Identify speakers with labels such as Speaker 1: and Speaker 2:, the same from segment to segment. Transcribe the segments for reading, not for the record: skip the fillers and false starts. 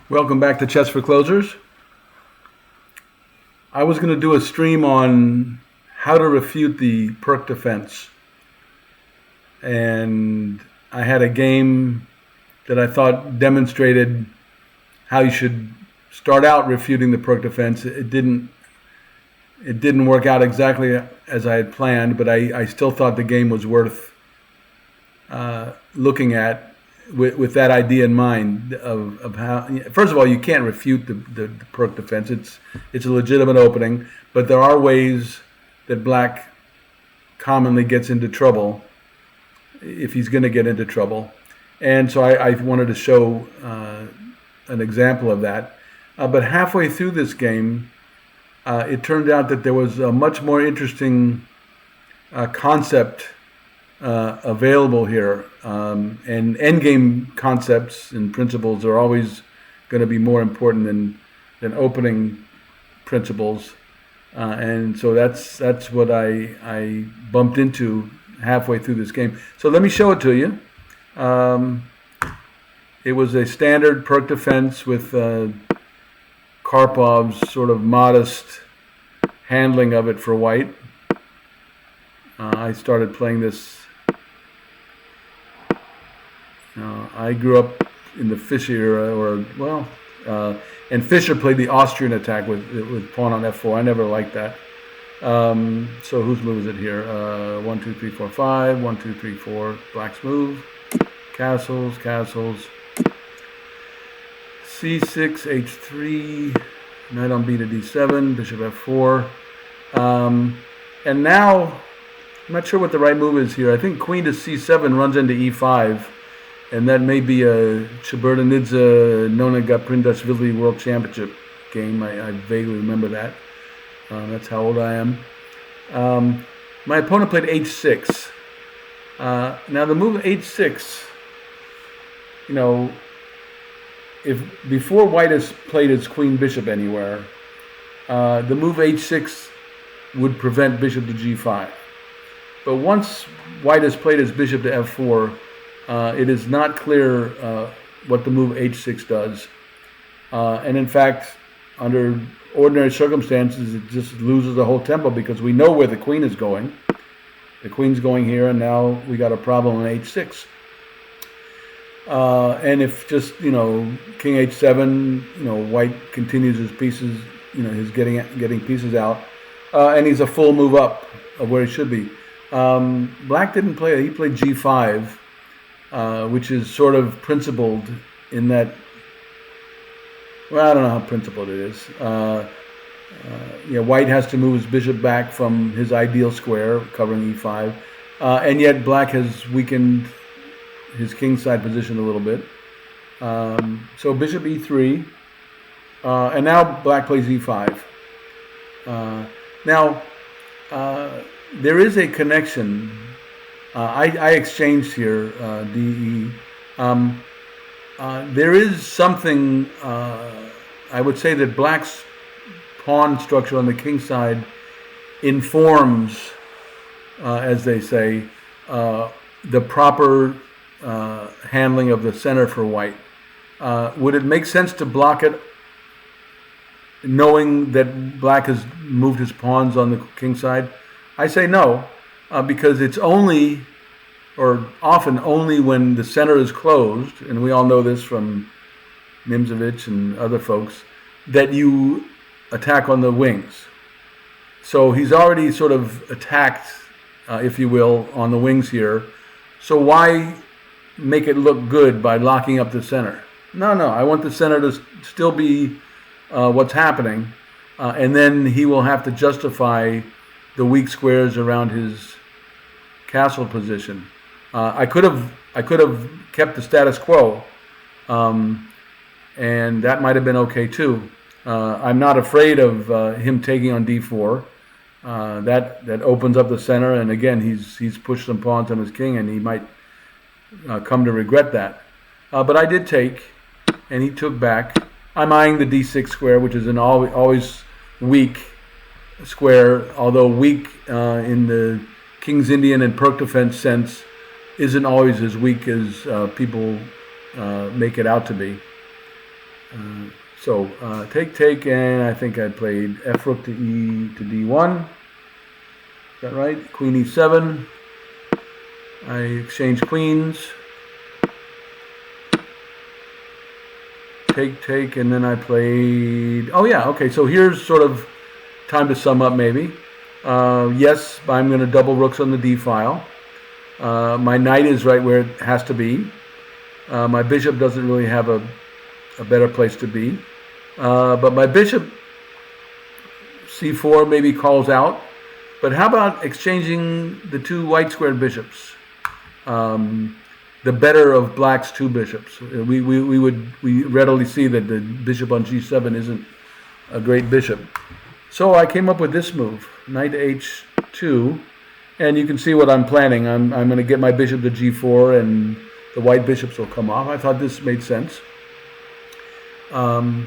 Speaker 1: Welcome back to Chess for Closers. I was going to do a stream on how to refute the Perk defense. And I had a game that I thought demonstrated how you should start out refuting the Perk defense. It didn't work out exactly as I had planned, but I still thought the game was worth looking at with that idea in mind of how. First of all, you can't refute the Perk defense. It's a legitimate opening, but there are ways that Black commonly gets into trouble if he's going to get into trouble. And so I wanted to show an example of that. But halfway through this game, it turned out that there was a much more interesting concept available here. And endgame concepts and principles are always going to be more important than opening principles. And so that's what I bumped into halfway through this game. So let me show it to you. It was a standard Perk defense with Karpov's sort of modest handling of it for white. I started playing this. I grew up in the Fischer era, and Fischer played the Austrian attack with pawn on f4. I never liked that. So whose move is it here? 1, 2, 3, 4, 5. 1, 2, 3, 4. Black's move. Castles. C6, H3. Knight on B to D7. Bishop F4. And now, I'm not sure what the right move is here. I think Queen to C7 runs into E5. And that may be a Chaburdanidze Nona Gaprindashvili World Championship game. I vaguely remember that. That's how old I am. My opponent played H6. Now the move H6, if before White has played his Queen Bishop anywhere, the move H6 would prevent Bishop to G5. But once White has played his Bishop to F4, it is not clear what the move H6 does. And in fact, under ordinary circumstances, it just loses the whole tempo because we know where the Queen is going. The Queen's going here, and now we got a problem on H6. And if just, King H7, White continues his pieces, he's getting pieces out, and he's a full move up of where he should be. Black didn't play it. He played G5. Which is sort of principled in that, I don't know how principled it is. White has to move his bishop back from his ideal square, covering E5, and yet Black has weakened his kingside position a little bit. So Bishop E3, and now Black plays E5. Now, there is a connection. I exchanged here, DE. There is something, I would say that Black's pawn structure on the king side informs, as they say, the proper handling of the center for White. Would it make sense to block it knowing that Black has moved his pawns on the king side? I say no. Because it's only, or often only, when the center is closed, and we all know this from Nimzovich and other folks, that you attack on the wings. So he's already sort of attacked, if you will, on the wings here. So why make it look good by locking up the center? No, I want the center to still be what's happening, and then he will have to justify the weak squares around his castle position. I could have kept the status quo, and that might have been okay too. I'm not afraid of him taking on D4. That opens up the center, and again he's pushed some pawns on his king, and he might come to regret that. But I did take, and he took back. I'm eyeing the D6 square, which is an always weak square, although weak in the King's Indian and Perk defense sense, isn't always as weak as people make it out to be. Take, and I think I played F rook to E to D1. Is that right? Queen E7. I exchanged queens. Take, and then I played. Oh yeah, okay. So here's sort of time to sum up, maybe. Yes, I'm going to double rooks on the D file. My knight is right where it has to be. My bishop doesn't really have a better place to be. But my bishop C4 maybe calls out. But how about exchanging the two white squared bishops? The better of black's two bishops. We readily see that the bishop on G7 isn't a great bishop. So I came up with this move, knight to H2, and you can see what I'm planning. I'm going to get my bishop to G4, and the white bishops will come off. I thought this made sense. Knight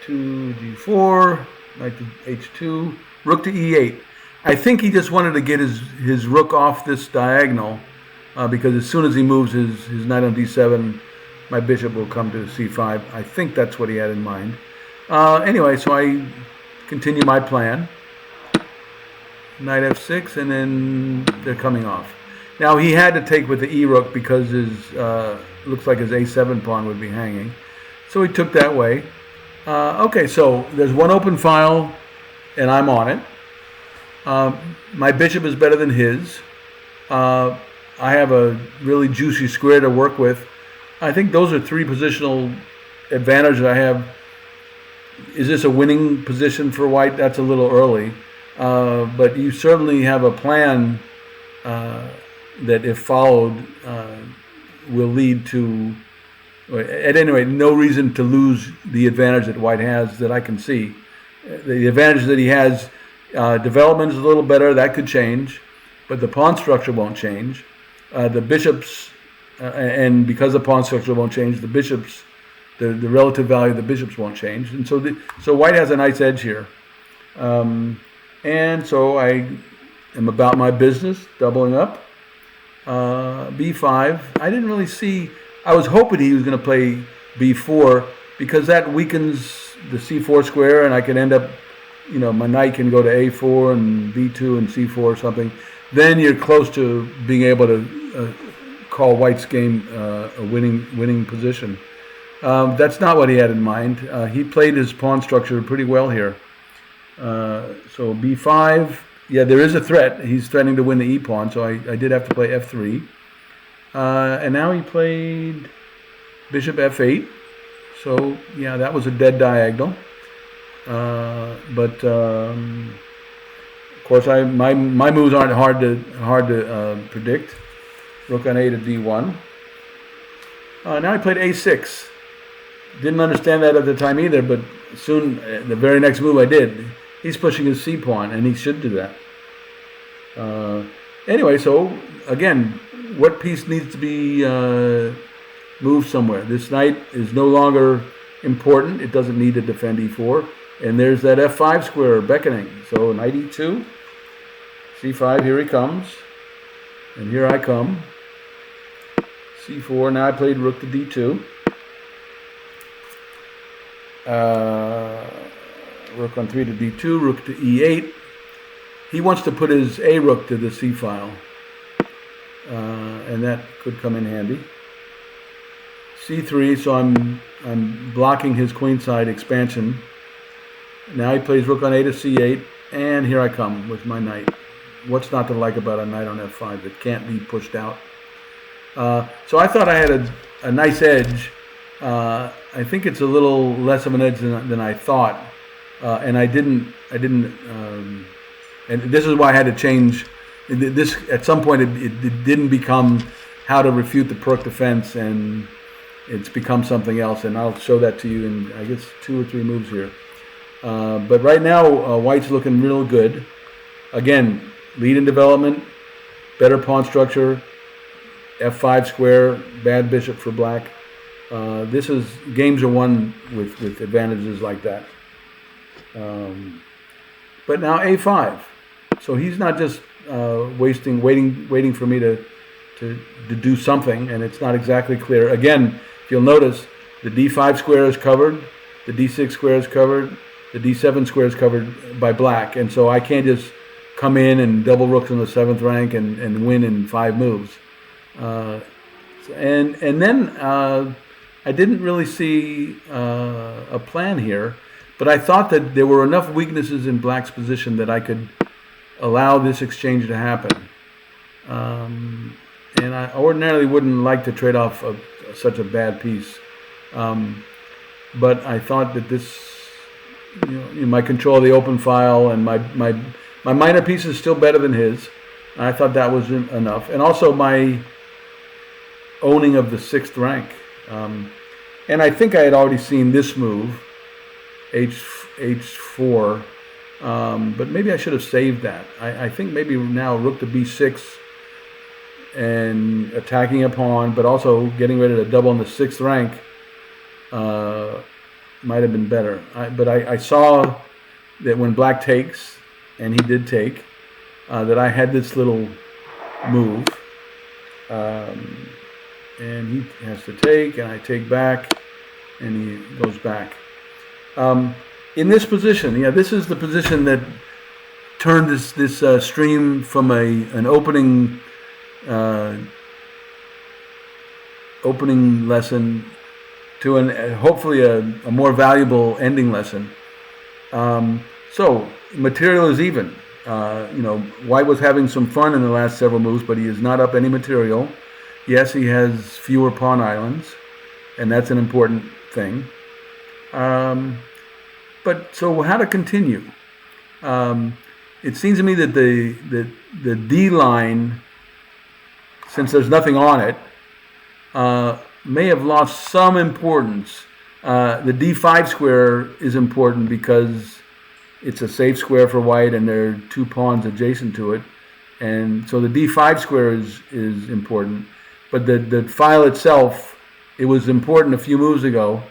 Speaker 1: to G4, knight to H2, rook to E8. I think he just wanted to get his rook off this diagonal because as soon as he moves his knight on D7, my bishop will come to C5. I think that's what he had in mind. Anyway, so I continue my plan. Knight F6, and then they're coming off. Now he had to take with the E rook because his looks like his A7 pawn would be hanging. So he took that way. Okay, so there's one open file, and I'm on it. My bishop is better than his. I have a really juicy square to work with. I think those are three positional advantages I have. Is this a winning position for white? That's a little early. But you certainly have a plan that, if followed, will lead to, at any rate, no reason to lose the advantage that white has that I can see. The advantage that he has, development is a little better. That could change, but the pawn structure won't change. The bishops, and because the pawn structure won't change, the bishops, the relative value of the bishops won't change. And so white has a nice edge here. And so I am about my business, doubling up. B5. I didn't really see. I was hoping he was going to play B4 because that weakens the C4 square, and I can end up, my knight can go to A4 and B2 and C4 or something. Then you're close to being able to call white's game a winning position. That's not what he had in mind. He played his pawn structure pretty well here. So B5, yeah, there is a threat. He's threatening to win the E pawn, so I did have to play F3. And now he played bishop F8. So yeah, that was a dead diagonal. But of course, my moves aren't hard to predict. Rook on A to D1. Now I played A6. Didn't understand that at the time either, but soon, the very next move I did, he's pushing his C pawn, and he should do that. Anyway, so again, what piece needs to be moved somewhere? This knight is no longer important. It doesn't need to defend E4. And there's that F5 square beckoning. So knight E2, C5, here he comes. And here I come. C4, now I played rook to D2. Rook on 3 to D2, rook to E8. He wants to put his A rook to the C file. And that could come in handy. C3, so I'm blocking his queenside expansion. Now he plays rook on A to C8, and here I come with my knight. What's not to like about a knight on F5 that can't be pushed out? So I thought I had a nice edge. I think it's a little less of an edge than I thought, and I didn't. And this is why I had to change. This at some point it didn't become how to refute the Perk defense, and it's become something else. And I'll show that to you in, I guess, 2 or 3 moves here. But right now, white's looking real good. Again, lead in development, better pawn structure, F5 square, bad bishop for black. Games are won with advantages like that. But now A5. So he's not just waiting for me to do something, and it's not exactly clear. Again, if you'll notice, the d5 square is covered, the d6 square is covered, the d7 square is covered by black, and so I can't just come in and double rooks in the 7th rank and win in 5 moves. And then I didn't really see a plan here, but I thought that there were enough weaknesses in black's position that I could allow this exchange to happen. And I ordinarily wouldn't like to trade off such a bad piece. But I thought that this, my control of the open file and my minor piece is still better than his. I thought that was enough. And also my owning of the 6th rank. And I think I had already seen this move, h4, but maybe I should have saved that. I think maybe now rook to b6 and attacking a pawn, but also getting ready to double in the 6th rank might have been better. But I saw that when black takes, and he did take, that I had this little move. And he has to take, and I take back, and he goes back. In this position, this is the position that turned this stream from an opening lesson to hopefully a more valuable ending lesson. So material is even. White was having some fun in the last several moves, but he is not up any material. Yes, he has fewer pawn islands, and that's an important thing. But so how to continue? It seems to me that the D line, since there's nothing on it, may have lost some importance. The d5 square is important because it's a safe square for white, and there are 2 pawns adjacent to it, and so the d5 square is important. But the file itself, it was important a few moves ago,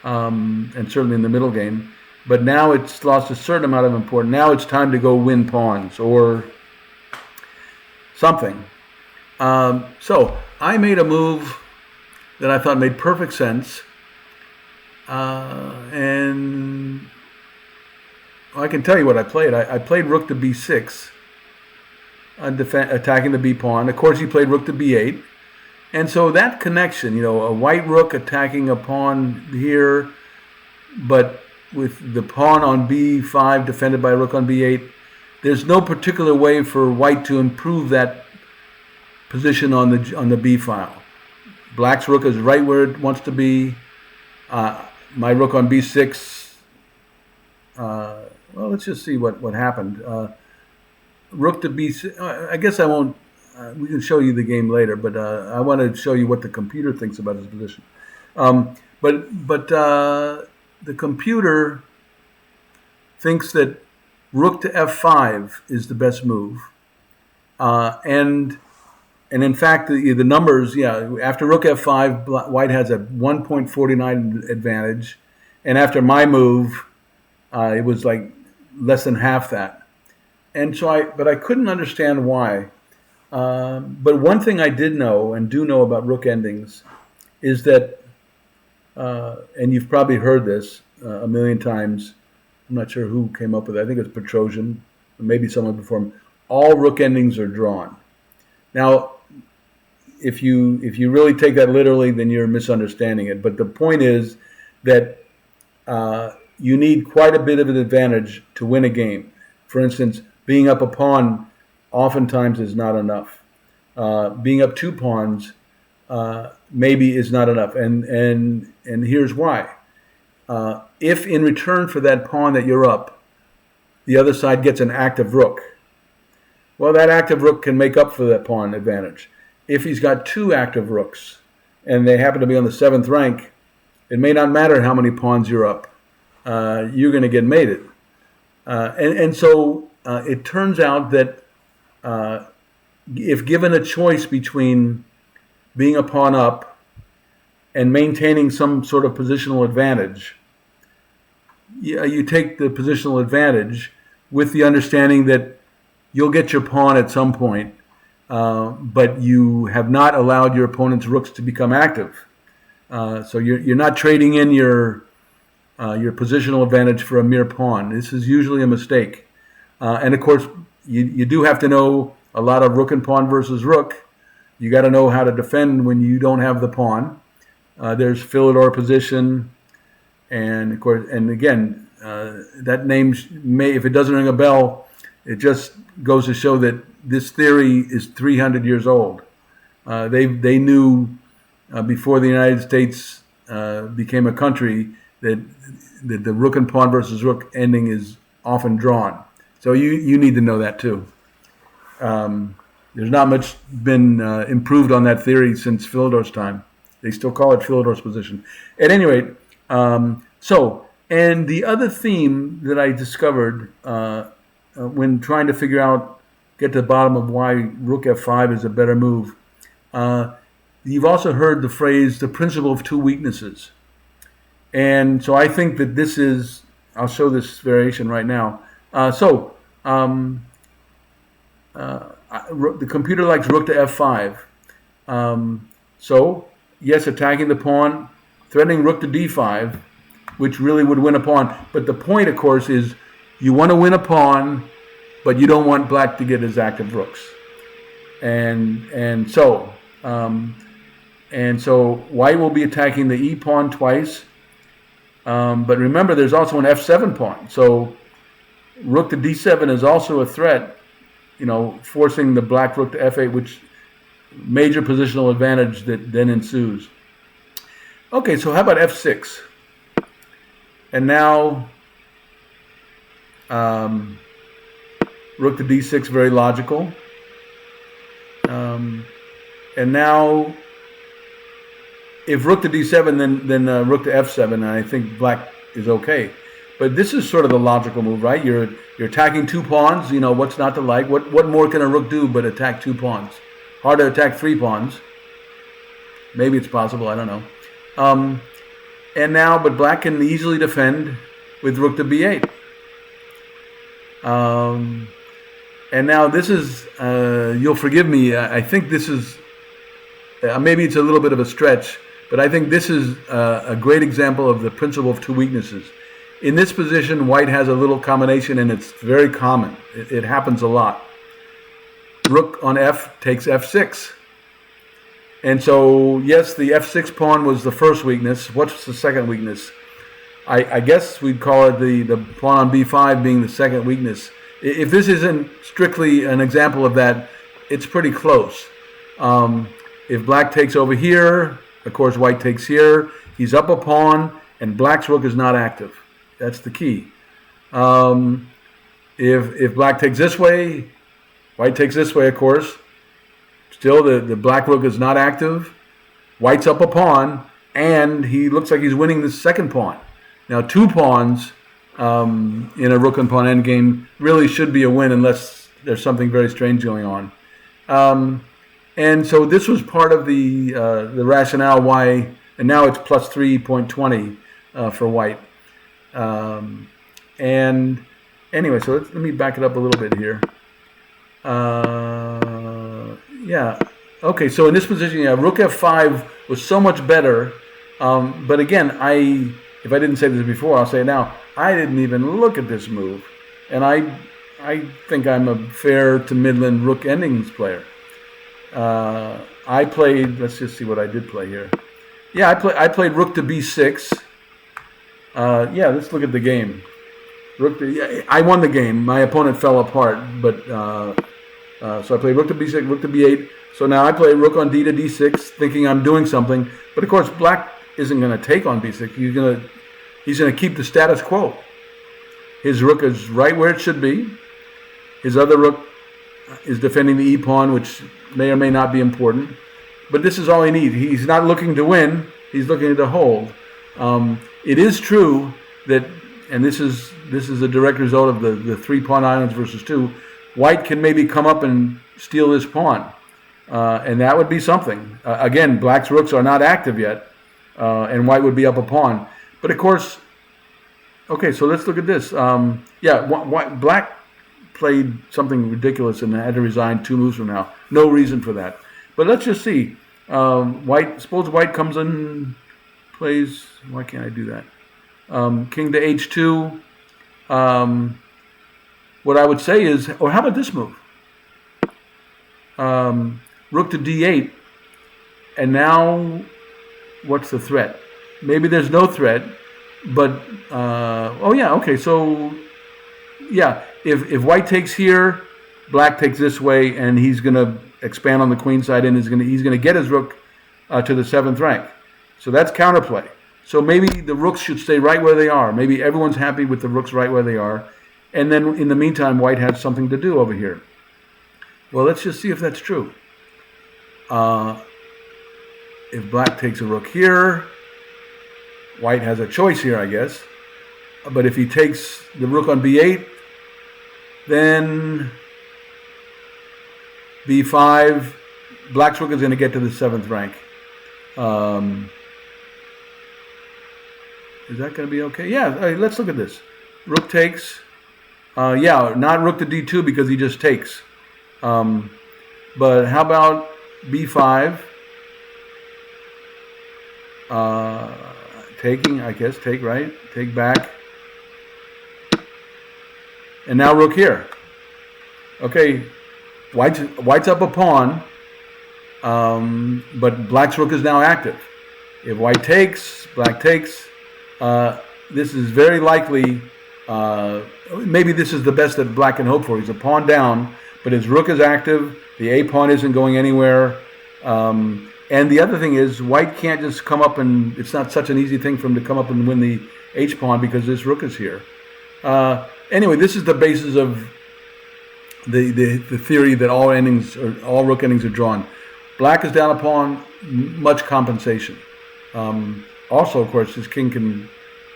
Speaker 1: and certainly in the middle game. But now it's lost a certain amount of importance. Now it's time to go win pawns or something. So I made a move that I thought made perfect sense. And I can tell you what I played. I played rook to b6, attacking the b pawn. Of course, he played rook to b8. And so that connection, a white rook attacking a pawn here, but with the pawn on b5 defended by rook on b8, there's no particular way for white to improve that position on the b file. Black's rook is right where it wants to be. My rook on b6. Well, let's just see what happened. Rook to b6. I guess I won't. We can show you the game later, but I want to show you what the computer thinks about his position. But the computer thinks that rook to f5 is the best move, and in fact the numbers, after rook f5, white has a 1.49 advantage, and after my move, it was like less than half that, and so I couldn't understand why. But one thing I did know and do know about rook endings is that, and you've probably heard this a million times. I'm not sure who came up with it. I think it's Petrosian, or maybe someone before him. All rook endings are drawn. Now, if you really take that literally, then you're misunderstanding it. But the point is that you need quite a bit of an advantage to win a game. For instance, being up a pawn oftentimes is not enough. Being up 2 pawns maybe is not enough, and here's why. If in return for that pawn that you're up, the other side gets an active rook, well, that active rook can make up for that pawn advantage. If he's got 2 active rooks and they happen to be on the 7th rank, it may not matter how many pawns you're up. You're going to get mated. And so it turns out that if given a choice between being a pawn up and maintaining some sort of positional advantage, you take the positional advantage with the understanding that you'll get your pawn at some point, but you have not allowed your opponent's rooks to become active. So you're not trading in your positional advantage for a mere pawn. This is usually a mistake. And of course, you do have to know a lot of rook and pawn versus rook. You got to know how to defend when you don't have the pawn. There's Philidor position, and of course, and again, that name if it doesn't ring a bell, it just goes to show that this theory is 300 years old. They knew before the United States became a country that the rook and pawn versus rook ending is often drawn. So you need to know that too. There's not much been improved on that theory since Philidor's time. They still call it Philidor's position. At any rate, and the other theme that I discovered when trying to get to the bottom of why rook f5 is a better move, you've also heard the phrase, the principle of two weaknesses. And so I think that this is, I'll show this variation right now. The computer likes rook to f5. So, yes, attacking the pawn, threatening rook to d5, which really would win a pawn. But the point, of course, is you want to win a pawn, but you don't want black to get his active rooks. And so white will be attacking the e pawn twice. But remember, there's also an f7 pawn. So rook to d7 is also a threat, forcing the black rook to f8, which major positional advantage that then ensues. Okay, so how about f6? And now rook to d6, very logical. And now if rook to d7, then rook to f7, and I think black is okay. But this is sort of the logical move, right? You're attacking two pawns. What's not to like? What more can a rook do but attack two pawns? Hard to attack three pawns. Maybe it's possible. I don't know. But black can easily defend with rook to b8. And now this is, you'll forgive me, I think this is, maybe it's a little bit of a stretch, but I think this is a great example of the principle of two weaknesses. In this position, white has a little combination, and it's very common. It happens a lot. Rook on f takes f6. And so, yes, the f6 pawn was the first weakness. What's the second weakness? I guess we'd call it the pawn on b5 being the second weakness. If this isn't strictly an example of that, it's pretty close. If black takes over here, of course white takes here. He's up a pawn, and black's rook is not active. That's the key. If black takes this way, white takes this way, of course. Still, the black rook is not active. White's up a pawn, and he looks like he's winning the second pawn. Now, two pawns in a rook and pawn endgame really should be a win unless there's something very strange going on. And so this was part of the rationale why, and now it's plus 3.20 for white. And anyway, so let me back it up a little bit here. Yeah. Okay, so in this position, rook f5 was so much better. But again, if I didn't say this before, I'll say it now. I didn't even look at this move. And I think I'm a fair to middling rook endings player. I played, let's just see what I did play here. Yeah, I played rook to b6. Let's look at the game. I won the game. My opponent fell apart, but so I played rook to b6, rook to b8. So now I play rook on d to d6, thinking I'm doing something. But of course, black isn't going to take on b6. He's going to keep the status quo. His rook is right where it should be. His other rook is defending the e pawn, which may or may not be important. But this is all he needs. He's not looking to win. He's looking to hold. It is true that, and this is a direct result of the 3 pawn islands versus 2. White can maybe come up and steal this pawn, and that would be something. Again, black's rooks are not active yet, and white would be up a pawn. But of course, okay, so let's look at this. Black played something ridiculous and had to resign 2 moves from now. No reason for that. But let's just see. Suppose white comes in plays. Why can't I do that? King to h2. What I would say is, or how about this move? Rook to d8, and now what's the threat? Maybe there's no threat, but oh yeah, okay. So yeah, if white takes here, black takes this way, and he's gonna expand on the queen side, and he's gonna get his rook to the 7th rank. So that's counterplay. So maybe the rooks should stay right where they are. Maybe everyone's happy with the rooks right where they are, and then in the meantime, white has something to do over here. Well, let's just see if that's true. If black takes a rook here, white has a choice here, I guess. But if he takes the rook on b8, then b5, black's rook is going to get to the 7th rank. Is that going to be okay? Yeah, let's look at this. Rook takes. Yeah, not rook to d2 because he just takes. But how about b5? Taking, I guess, take, right? Take back. And now rook here. Okay, white's up a pawn, but black's rook is now active. If white takes, black takes. This is very likely, maybe this is the best that black can hope for. He's a pawn down, but his rook is active. The a pawn isn't going anywhere. And the other thing is, white can't just come up and, it's not such an easy thing for him to come up and win the h pawn because this rook is here. Anyway, this is the basis of the theory that all rook endings are drawn. Black is down a pawn, much compensation. Also, of course, his king can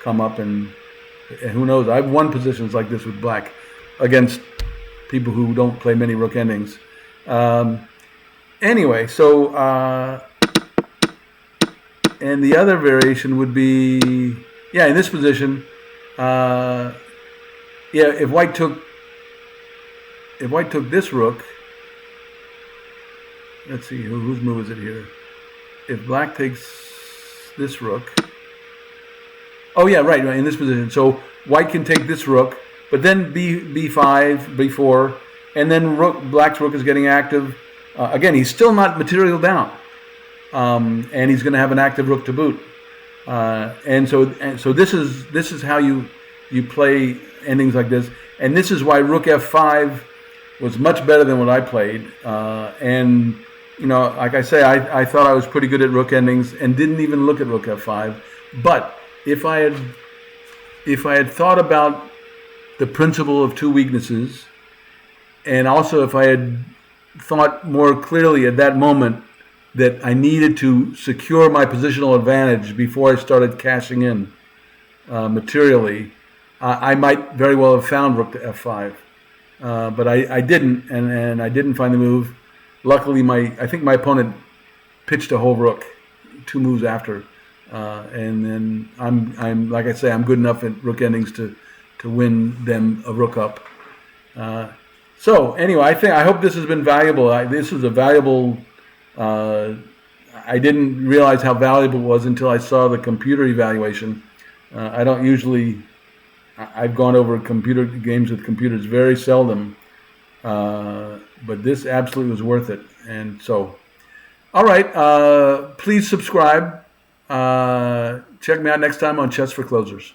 Speaker 1: come up and who knows. I've won positions like this with black against people who don't play many rook endings. Anyway, so and the other variation would be, yeah, in this position, yeah, if white took this rook, let's see, whose move is it here? If black takes this rook, oh yeah, right, in this position. So white can take this rook, but then b5, b4, and then black's rook is getting active. Again, he's still not material down, and he's going to have an active rook to boot. And so this is how you play endings like this, and this is why rook f5 was much better than what I played. And you know, like I say, I thought I was pretty good at rook endings and didn't even look at rook f5. But if I had thought about the principle of two weaknesses, and also if I had thought more clearly at that moment that I needed to secure my positional advantage before I started cashing in materially, I might very well have found rook to f5. But I didn't, and I didn't find the move. Luckily, I think my opponent pitched a whole rook 2 moves after, and then I'm like I say, I'm good enough at rook endings to win them a rook up. So anyway, I hope this has been valuable. This was a valuable. I didn't realize how valuable it was until I saw the computer evaluation. I don't usually. I've gone over computer games with computers very seldom, but this absolutely was worth it. And so, all right, please subscribe. Check me out next time on Chess for Closers.